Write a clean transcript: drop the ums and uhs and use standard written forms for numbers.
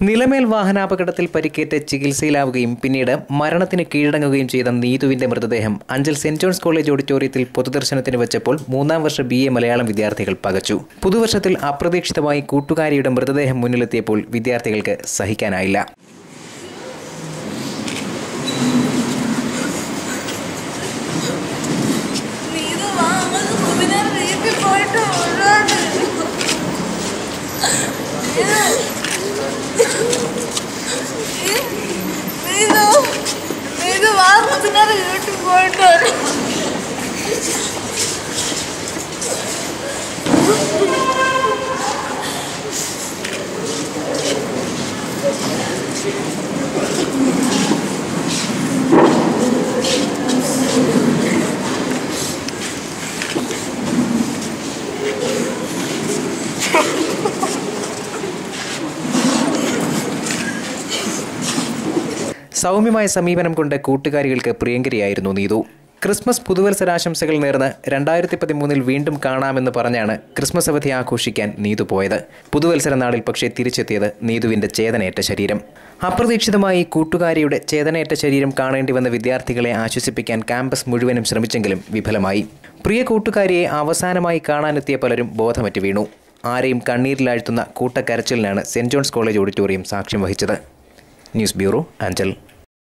നിലമേൽ വാഹനാപകടത്തിൽ പരിക്കേറ്റ് ചികിത്സയിലാവുകയും പിന്നീട് മരണത്തിന് കീഴടങ്ങുകയും ചെയ്ത നീതുവിന്റെ മൃതദേഹം അഞ്ചൽ സെന്റ് ജോൺസ് കോളേജ് ഓഡിറ്റോറിയത്തിൽ പൊതുദർശനത്തിന് വെച്ചപ്പോൾ 3ാം വർഷ BA മലയാളം വിദ്യാർത്ഥികൾ പകച്ചു. പുതുവർഷത്തിൽ അപ്രതീക്ഷിതമായി കൂട്ടുകാരിയുടെ മൃതദേഹം മുന്നിലെത്തിയപ്പോൾ വിദ്യാർത്ഥികൾക്ക് സഹിക്കാനായില്ല. സൗമ്യമായ സമീപനം കൊണ്ട് കൂട്ടുകാരികൾക്ക് പ്രിയങ്കരിയായിരുന്നു നീതു. ക്രിസ്മസ് പുതുവത്സരാശംസകൾ നേർന്ന് 2013 വീണ്ടും കാണാമെന്ന് പറഞ്ഞാണ് ക്രിസ്മസ് അവധി ആഘോഷിക്കാൻ നീതു പോയത്. പുതുവത്സര നാളിൽ പക്ഷേ തിരിച്ചെത്തിയത് നീതുവിന്റെ ചേതനയേറ്റ ശരീരം. അപ്രതീക്ഷിതമായി കൂട്ടുകാരിയുടെ ചേതനയേറ്റ ശരീരം കാണേണ്ടി വന്ന വിദ്യാർത്ഥികളെ ആശ്വസിപ്പിക്കാൻ ക്യാമ്പസ് മുഴുവനും ശ്രമിച്ചെങ്കിലും വിഫലമായി. പ്രിയ കൂട്ടുകാരിയെ അവസാനമായി കാണാനെത്തിയ പലരും ബോധമറ്റ് വീണു. ആരെയും കണ്ണീരിലാഴ്ത്തുന്ന കൂട്ടക്കരച്ചിലിനാണ് സെന്റ് ജോൺസ് കോളേജ് ഓഡിറ്റോറിയം സാക്ഷ്യം വഹിച്ചത്. News bureau, Anchal.